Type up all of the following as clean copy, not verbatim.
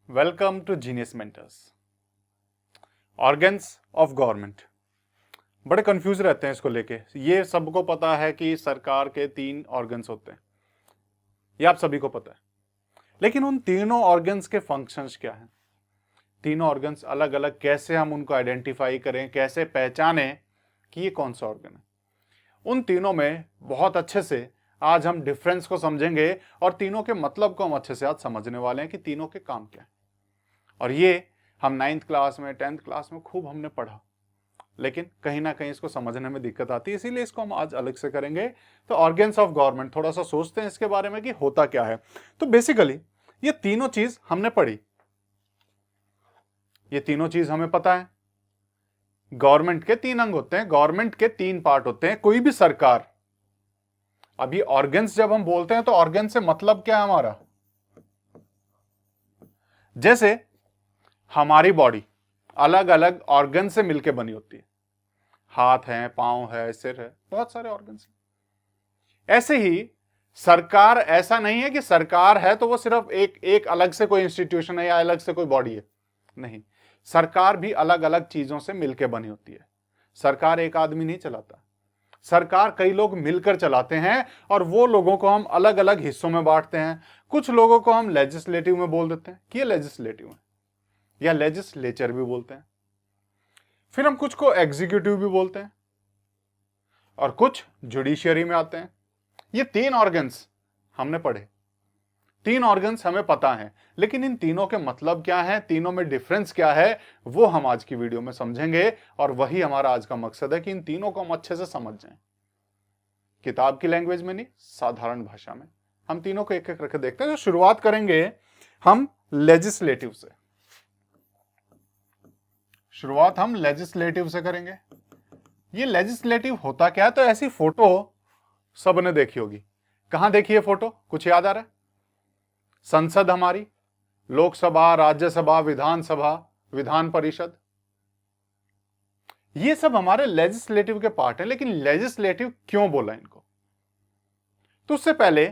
Welcome to genius mentors. Organs of government बड़े confuse रहते हैं इसको लेके। ये सबको पता है कि सरकार के 3 ऑर्गन्स होते हैं, ये आप सभी को पता है। लेकिन उन तीनों ऑर्गन्स के फंक्शंस क्या हैं? तीनों ऑर्गन्स अलग अलग, कैसे हम उनको आइडेंटिफाई करें, कैसे पहचानें कि ये कौन सा ऑर्गन है? उन तीनों में बहुत अच्छे से आज हम डिफरेंस को समझेंगे और तीनों के मतलब को हम अच्छे से आज समझने वाले हैं कि तीनों के काम क्या है। और ये हम 9th क्लास में 10th क्लास में खूब हमने पढ़ा, लेकिन कहीं ना कहीं इसको समझने में दिक्कत आती है, इसीलिए इसको हम आज अलग से करेंगे। तो ऑर्गन्स ऑफ गवर्नमेंट, थोड़ा सा सोचते हैं इसके बारे में कि होता क्या है। तो बेसिकली ये तीनों चीज हमने पढ़ी, ये तीनों चीज हमें पता है। गवर्नमेंट के 3 अंग होते हैं, गवर्नमेंट के 3 पार्ट होते हैं, कोई भी सरकार। अभी ऑर्गन्स जब हम बोलते हैं तो ऑर्गन से मतलब क्या है हमारा? जैसे हमारी बॉडी अलग अलग ऑर्गन से मिलकर बनी होती है, हाथ है, पांव है, सिर है, बहुत सारे ऑर्गन्स हैं। ऐसे ही सरकार ऐसा नहीं है कि सरकार है तो वो सिर्फ एक अलग से कोई इंस्टीट्यूशन है या अलग से कोई बॉडी है, नहीं। सरकार भी अलग अलग चीजों से मिलकर बनी होती है। सरकार एक आदमी नहीं चलाता, सरकार कई लोग मिलकर चलाते हैं और वो लोगों को हम अलग अलग हिस्सों में बांटते हैं। कुछ लोगों को हम लेजिस्लेटिव में बोल देते हैं कि ये लेजिस्लेटिव है, या लेजिस्लेचर भी बोलते हैं। फिर हम कुछ को एग्जीक्यूटिव भी बोलते हैं और कुछ जुडिशियरी में आते हैं। ये 3 ऑर्गन्स हमने पढ़े, 3 ऑर्गन्स हमें पता है, लेकिन इन तीनों के मतलब क्या है, तीनों में डिफरेंस क्या है, वो हम आज की वीडियो में समझेंगे। और वही हमारा आज का मकसद है कि इन तीनों को हम अच्छे से समझ जाएं, किताब की लैंग्वेज में नहीं, साधारण भाषा में। हम तीनों को एक एक करके देखते हैं। तो शुरुआत करेंगे हम लेजिस्लेटिव से। शुरुआत हम लेजिस्लेटिव से करेंगे। ये लेजिस्लेटिव होता क्या है? तो ऐसी फोटो सबने देखी होगी। कहां देखी है फोटो? कुछ याद आ रहा है? संसद हमारी, लोकसभा, राज्यसभा, विधानसभा, विधान परिषद, ये सब हमारे लेजिस्लेटिव के पार्ट हैं। लेकिन लेजिस्लेटिव क्यों बोला इनको? तो उससे पहले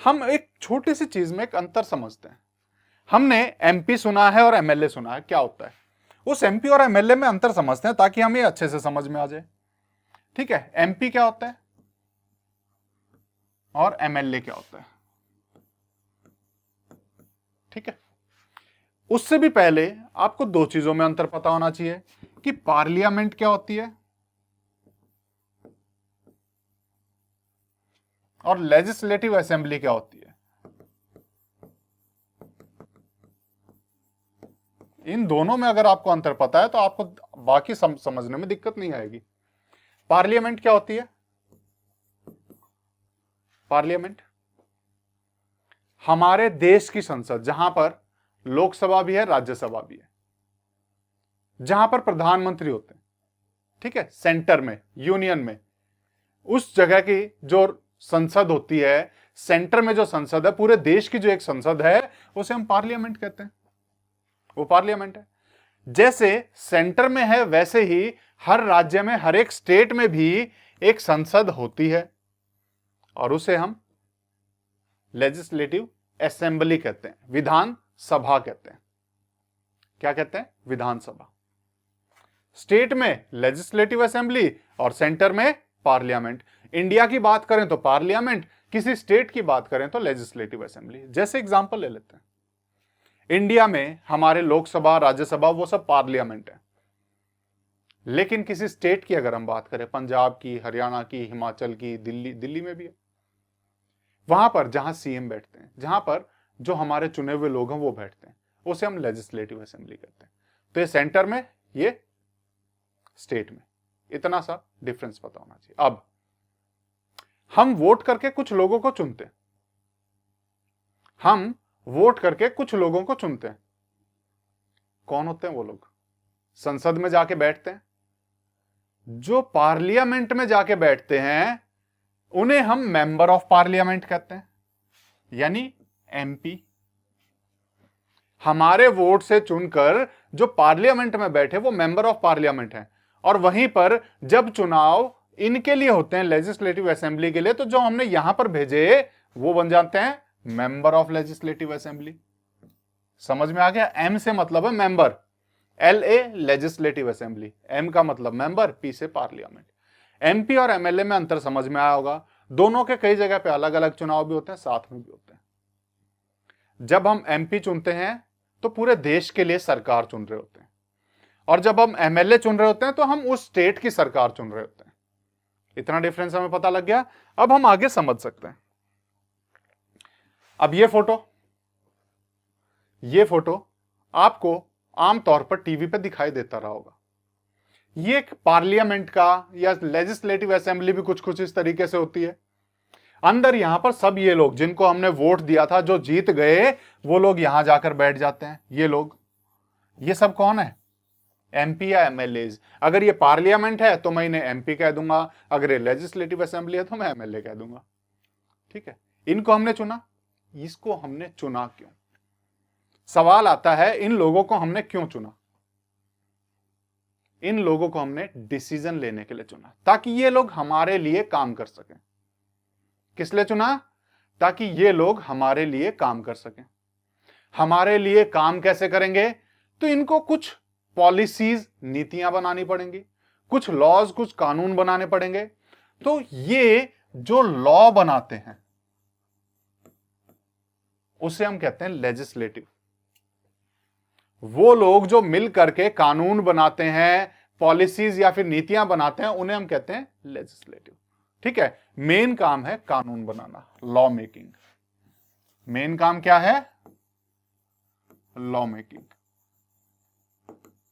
हम एक छोटी सी चीज में एक अंतर समझते हैं। हमने एमपी सुना है और एमएलए सुना है, क्या होता है? उस एमपी और एमएलए में अंतर समझते हैं ताकि हमें अच्छे से समझ में आ जाए। ठीक है, एमपी क्या होता है और एमएलए क्या होता है? ठीक है, उससे भी पहले आपको 2 चीजों में अंतर पता होना चाहिए कि पार्लियामेंट क्या होती है और लेजिस्लेटिव असेंबली क्या होती है। इन दोनों में अगर आपको अंतर पता है तो आपको बाकी समझने में दिक्कत नहीं आएगी। पार्लियामेंट क्या होती है? पार्लियामेंट हमारे देश की संसद, जहां पर लोकसभा भी है, राज्यसभा भी है, जहां पर प्रधानमंत्री होते हैं। ठीक है, सेंटर में, यूनियन में, उस जगह की जो संसद होती है, सेंटर में जो संसद है, पूरे देश की जो एक संसद है, उसे हम पार्लियामेंट कहते हैं। वो पार्लियामेंट है। जैसे सेंटर में है वैसे ही हर राज्य में, हर एक स्टेट में भी एक संसद होती है और उसे हम लेजिस्लेटिव असेंबली कहते हैं, विधान सभा कहते हैं। क्या कहते हैं? विधानसभा। स्टेट में लेजिस्लेटिव असेंबली और सेंटर में पार्लियामेंट। इंडिया की बात करें तो पार्लियामेंट, किसी स्टेट की बात करें तो लेजिस्लेटिव असेंबली। जैसे एग्जांपल ले लेते हैं, इंडिया में हमारे लोकसभा, राज्यसभा, वो सब पार्लियामेंट है। लेकिन किसी स्टेट की अगर हम बात करें, पंजाब की, हरियाणा की, हिमाचल की, दिल्ली में भी है, वहां पर जहां सीएम बैठते हैं, जहां पर जो हमारे चुने हुए लोग हैं वो बैठते हैं, उसे हम लेजिस्लेटिव असेंबली कहते हैं। तो ये सेंटर में, ये स्टेट में। इतना सा डिफरेंस पता होना चाहिए। अब हम वोट करके कुछ लोगों को चुनते हैं, हम वोट करके कुछ लोगों को चुनते हैं। कौन होते हैं वो लोग? संसद में जाके बैठते हैं। जो पार्लियामेंट में जाके बैठते हैं उन्हें हम मेंबर ऑफ पार्लियामेंट कहते हैं, यानी एमपी। हमारे वोट से चुनकर जो पार्लियामेंट में बैठे वो मेंबर ऑफ पार्लियामेंट हैं। और वहीं पर जब चुनाव इनके लिए होते हैं, लेजिस्लेटिव असेंबली के लिए, तो जो हमने यहां पर भेजे वो बन जाते हैं मेंबर ऑफ लेजिस्लेटिव असेंबली। समझ में आ गया? एम से मतलब है member, LA legislative assembly, M का मतलब मेंबर, पी से पार्लियामेंट। MP और MLA में अंतर समझ में आया होगा, दोनों के कई जगह पे अलग अलग चुनाव भी होते हैं, साथ में भी होते हैं। जब हम MP चुनते हैं तो पूरे देश के लिए सरकार चुन रहे होते हैं, और जब हम MLA चुन रहे होते हैं तो हम उस स्टेट की सरकार चुन रहे होते हैं। इतना डिफरेंस हमें पता लग गया। अब हम आगे समझ सकते हैं। अब ये फोटो आपको आमतौर पर टीवी पे दिखाई देता रहा होगा। ये एक पार्लियामेंट का या लेजिस्लेटिव असेंबली भी कुछ इस तरीके से होती है। अंदर यहां पर सब ये लोग जिनको हमने वोट दिया था, जो जीत गए, वो लोग यहां जाकर बैठ जाते हैं। ये लोग, ये सब कौन है? MP या MLAs। अगर ये पार्लियामेंट है तो मैं इन्हें MP कह दूंगा, अगर ये लेजिस्लेटिव असेंबली है तो मैं MLA कह दूंगा। ठीक है, इनको हमने चुना। इसको हमने चुना क्यों? सवाल आता है, इन लोगों को हमने क्यों चुना? इन लोगों को हमने डिसीजन लेने के लिए चुना, ताकि ये लोग हमारे लिए काम कर सकें। किस लिए चुना? ताकि ये लोग हमारे लिए काम कर सकें। हमारे लिए काम कैसे करेंगे? तो इनको कुछ पॉलिसीज, नीतियां बनानी पड़ेंगी, कुछ लॉज, कुछ कानून बनाने पड़ेंगे। तो ये जो लॉ बनाते हैं उसे हम कहते हैं लेजिस्लेटिव। वो लोग जो मिल करके कानून बनाते हैं, पॉलिसीज या फिर नीतियां बनाते हैं, उन्हें हम कहते हैं लेजिस्लेटिव। ठीक है, मेन काम है कानून बनाना, लॉ मेकिंग। मेन काम क्या है? Law making.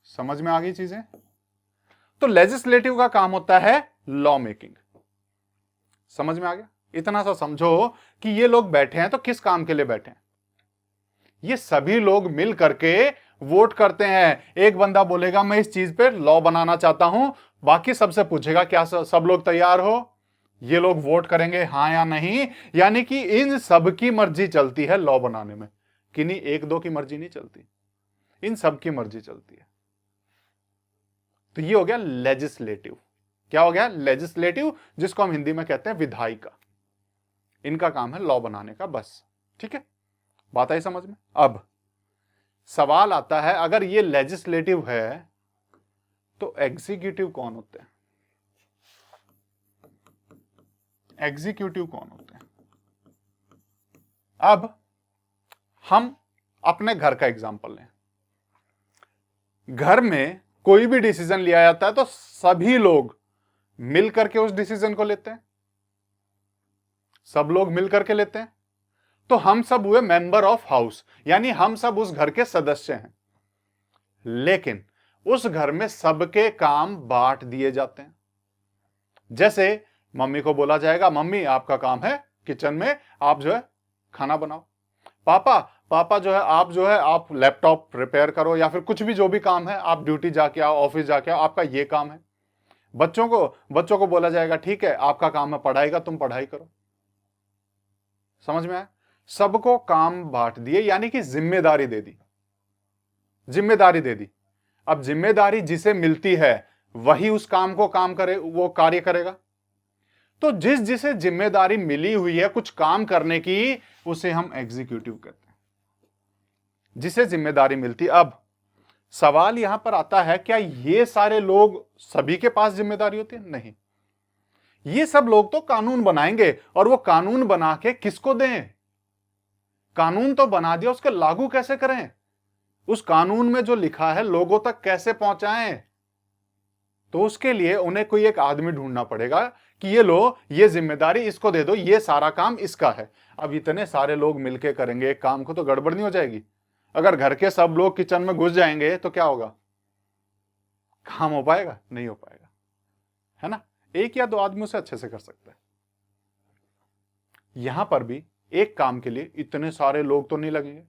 समझ में आ गई चीजें? तो लेजिस्लेटिव का काम होता है लॉ मेकिंग। समझ में आ गया? इतना सा समझो कि ये लोग बैठे हैं तो किस काम के लिए बैठे हैं? ये सभी लोग मिल करके वोट करते हैं। एक बंदा बोलेगा मैं इस चीज पे लॉ बनाना चाहता हूं, बाकी सबसे पूछेगा क्या सब लोग तैयार हो? ये लोग वोट करेंगे हां या नहीं। यानी कि इन सब की मर्जी चलती है लॉ बनाने में, किन्हीं एक दो की मर्जी नहीं चलती, इन सब की मर्जी चलती है। तो ये हो गया लेजिस्लेटिव। क्या हो गया? लेजिस्लेटिव, जिसको हम हिंदी में कहते हैं विधायिका। इनका काम है लॉ बनाने का, बस। ठीक है, बात आई समझ में? अब सवाल आता है, अगर ये लेजिस्लेटिव है तो एग्जीक्यूटिव कौन होते हैं? एग्जीक्यूटिव कौन होते हैं? अब हम अपने घर का एग्जांपल लें। घर में कोई भी डिसीजन लिया जाता है तो सभी लोग मिल करके उस डिसीजन को लेते हैं, सब लोग मिल करके लेते हैं। तो हम सब हुए मेंबर ऑफ हाउस, यानी हम सब उस घर के सदस्य हैं। लेकिन उस घर में सबके काम बांट दिए जाते हैं। जैसे मम्मी को बोला जाएगा, मम्मी आपका काम है किचन में, आप जो है खाना बनाओ। पापा जो है आप लैपटॉप रिपेयर करो, या फिर कुछ भी जो भी काम है, आप ड्यूटी जाके आओ, ऑफिस जाके आओ, आपका ये काम है। बच्चों को बोला जाएगा, ठीक है आपका काम है पढ़ाई का, तुम पढ़ाई करो। समझ में आया? सबको काम बांट दिए, यानी कि जिम्मेदारी दे दी। अब जिम्मेदारी जिसे मिलती है वही उस काम को वो कार्य करेगा। तो जिसे जिम्मेदारी मिली हुई है कुछ काम करने की, उसे हम एग्जीक्यूटिव कहते हैं, जिसे जिम्मेदारी मिलती। अब सवाल यहां पर आता है, क्या ये सारे लोग सभी के पास जिम्मेदारी होती है? नहीं। ये सब लोग तो कानून बनाएंगे, और वो कानून बना के किसको दें? कानून तो बना दिया, उसके लागू कैसे करें? उस कानून में जो लिखा है लोगों तक कैसे पहुंचाएं? तो उसके लिए उन्हें कोई एक आदमी ढूंढना पड़ेगा कि ये लो, ये जिम्मेदारी इसको दे दो, ये सारा काम इसका है। अब इतने सारे लोग मिलके करेंगे एक काम को तो गड़बड़ नहीं हो जाएगी? अगर घर के सब लोग किचन में घुस जाएंगे तो क्या होगा? काम हो पाएगा? नहीं हो पाएगा, है ना? एक या दो आदमी उसे अच्छे से कर सकता है। यहां पर भी एक काम के लिए इतने सारे लोग तो नहीं लगेंगे,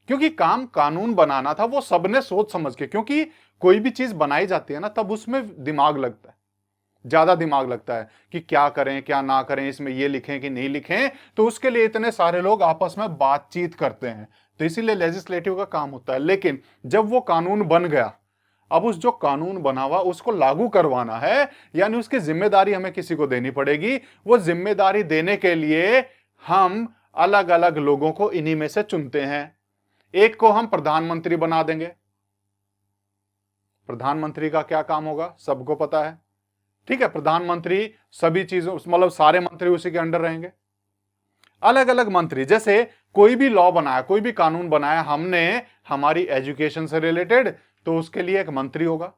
क्योंकि काम कानून बनाना था, वो सबने सोच समझ के, क्योंकि कोई भी चीज बनाई जाती है ना तब उसमें दिमाग लगता है, ज्यादा दिमाग लगता है कि क्या करें क्या ना करें, इसमें ये लिखें कि नहीं लिखें। तो उसके लिए इतने सारे लोग आपस में बातचीत करते हैं, तो इसीलिए लेजिस्लेटिव का काम होता है। लेकिन जब वो कानून बन गया, अब उस जो कानून बना हुआ उसको लागू करवाना है, यानी उसकी जिम्मेदारी हमें किसी को देनी पड़ेगी। वो जिम्मेदारी देने के लिए हम अलग अलग लोगों को इन्हीं में से चुनते हैं। एक को हम प्रधानमंत्री बना देंगे। प्रधानमंत्री का क्या काम होगा सबको पता है, ठीक है। प्रधानमंत्री सभी चीजों, मतलब सारे मंत्री उसी के अंडर रहेंगे। अलग अलग मंत्री, जैसे कोई भी लॉ बनाया, कोई भी कानून बनाया हमने हमारी एजुकेशन से रिलेटेड, तो उसके लिए एक मंत्री होगा।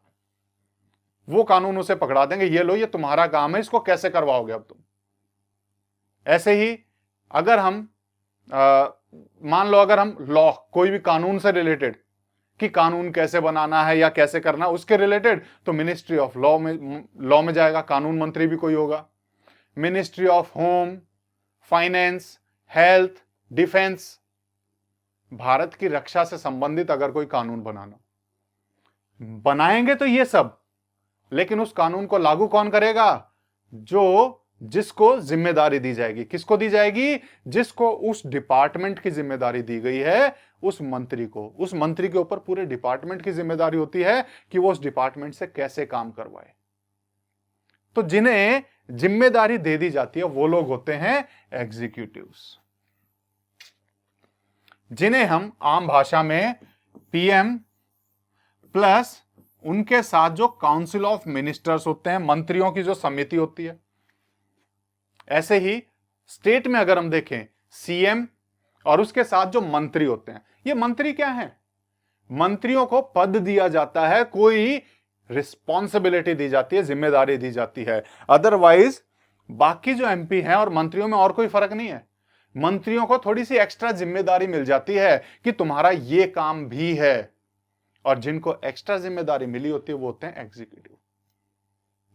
वो कानून उसे पकड़ा देंगे, ये लो ये तुम्हारा काम है, इसको कैसे करवाओगे अब तुम। ऐसे ही अगर हम मान लो अगर हम लॉ, कोई भी कानून से रिलेटेड कि कानून कैसे बनाना है या कैसे करना उसके रिलेटेड, तो मिनिस्ट्री ऑफ लॉ में जाएगा, कानून मंत्री भी कोई होगा। Ministry of home, finance, health, defence, Bharat की रक्षा से संबंधित अगर कोई कानून बनाएंगे तो ये सब, लेकिन उस कानून को लागू कौन करेगा, जिसको जिम्मेदारी दी जाएगी। किसको दी जाएगी, जिसको उस डिपार्टमेंट की जिम्मेदारी दी गई है, उस मंत्री को। उस मंत्री के ऊपर पूरे डिपार्टमेंट की जिम्मेदारी होती है कि वो उस डिपार्टमेंट से कैसे काम करवाए। तो जिन्हें जिम्मेदारी दे दी जाती है वो लोग होते हैं एग्जीक्यूटिव्स, जिन्हें हम आम भाषा में पीएम प्लस उनके साथ जो काउंसिल ऑफ मिनिस्टर्स होते हैं, मंत्रियों की जो समिति होती है। ऐसे ही स्टेट में अगर हम देखें सीएम और उसके साथ जो मंत्री होते हैं, ये मंत्री क्या है, मंत्रियों को पद दिया जाता है, कोई रिस्पॉन्सिबिलिटी दी जाती है, जिम्मेदारी दी जाती है। अदरवाइज बाकी जो एमपी हैं और मंत्रियों में और कोई फर्क नहीं है। मंत्रियों को थोड़ी सी एक्स्ट्रा जिम्मेदारी मिल जाती है कि तुम्हारा ये काम भी है, और जिनको एक्स्ट्रा जिम्मेदारी मिली होती है वो होते हैं एग्जीक्यूटिव।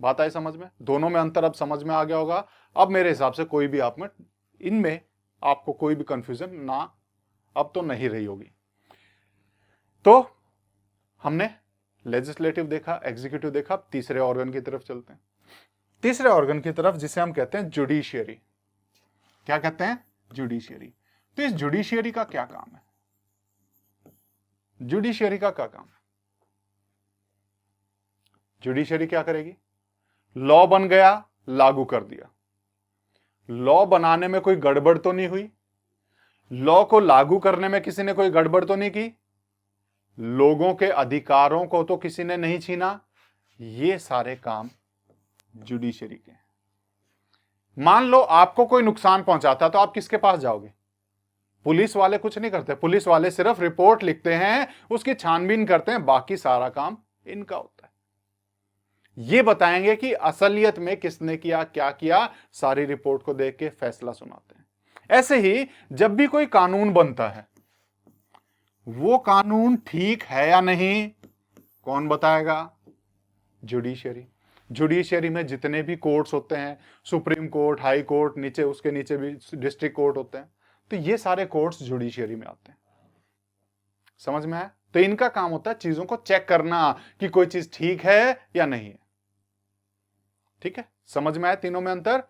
बात आई समझ में? दोनों में अंतर अब समझ में आ गया होगा। अब मेरे हिसाब से कोई भी आप में इनमें आपको कोई भी कंफ्यूजन ना अब तो नहीं रही होगी। तो हमने लेजिस्लेटिव देखा, एग्जीक्यूटिव देखा, अब तीसरे ऑर्गन की तरफ चलते हैं। तीसरे ऑर्गन की तरफ जिसे हम कहते हैं जुडिशियरी। क्या कहते हैं? जुडिशियरी। तो इस जुडिशियरी का क्या काम है? जुडिशियरी का क्या काम है? जुडिशियरी क्या करेगी? लॉ बन गया, लागू कर दिया। लॉ बनाने में कोई गड़बड़ तो नहीं हुई, लॉ को लागू करने में किसी ने कोई गड़बड़ तो नहीं की, लोगों के अधिकारों को तो किसी ने नहीं छीना। ये सारे काम जुडिशियरी के। मान लो आपको कोई नुकसान पहुंचाता तो आप किसके पास जाओगे? पुलिस वाले कुछ नहीं करते, पुलिस वाले सिर्फ रिपोर्ट लिखते हैं, उसकी छानबीन करते हैं, बाकी सारा काम इनका होता है। ये बताएंगे कि असलियत में किसने किया, क्या किया, सारी रिपोर्ट को देख के फैसला सुनाते हैं। ऐसे ही जब भी कोई कानून बनता है, वो कानून ठीक है या नहीं कौन बताएगा? जुडिशियरी। जुडिशियरी में जितने भी कोर्ट्स होते हैं, सुप्रीम कोर्ट, हाई कोर्ट, नीचे उसके नीचे भी डिस्ट्रिक्ट कोर्ट होते हैं, तो ये सारे कोर्ट्स जुडिशियरी में आते हैं। समझ में आया? तो इनका काम होता है चीजों को चेक करना कि कोई चीज ठीक है या नहीं है। ठीक है, समझ में आया तीनों में अंतर?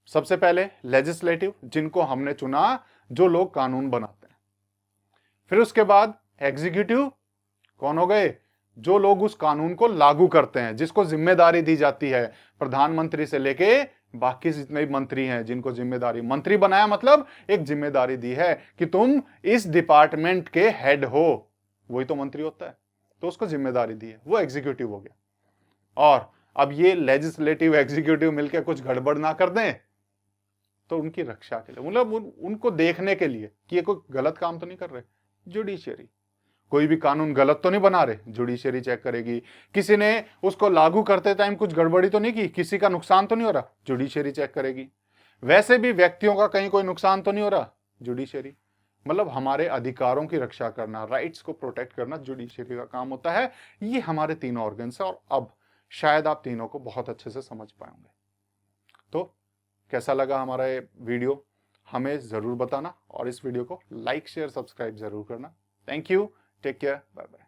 सबसे पहले लेजिस्लेटिव, जिनको हमने चुना, जो लोग कानून बनाते हैं। फिर उसके बाद एग्जीक्यूटिव, कौन हो गए? जो लोग उस कानून को लागू करते हैं, जिसको जिम्मेदारी दी जाती है, प्रधानमंत्री से लेके बाकी जितने भी मंत्री हैं जिनको जिम्मेदारी, मंत्री बनाया मतलब एक जिम्मेदारी दी है कि तुम इस डिपार्टमेंट के हेड हो, वही तो मंत्री होता है, तो उसको जिम्मेदारी दी है, वो एग्जीक्यूटिव हो गया। और अब ये लेजिस्लेटिव एग्जीक्यूटिव मिलकर कुछ गड़बड़ ना कर दें तो उनकी रक्षा के लिए, मतलब उनको देखने के लिए कि ये कोई गलत काम तो नहीं कर रहे, जुडिशियरी। कोई भी कानून गलत तो नहीं बना रहे, जुडिशियरी चेक करेगी। किसी ने उसको लागू करते टाइम कुछ गड़बड़ी तो नहीं की, किसी का नुकसान तो नहीं हो रहा, जुडिशियरी चेक करेगी। वैसे भी व्यक्तियों का कहीं कोई नुकसान तो नहीं हो रहा, जुडिशियरी। मतलब हमारे अधिकारों की रक्षा करना, राइट्स को प्रोटेक्ट करना जुडिशियरी का काम होता है। ये हमारे तीनों ऑर्गन्स है, और अब शायद आप तीनों को बहुत अच्छे से समझ पाएंगे। तो कैसा लगा हमारा ये वीडियो हमें जरूर बताना, और इस वीडियो को लाइक, शेयर, सब्सक्राइब जरूर करना। Thank you, take care, bye bye.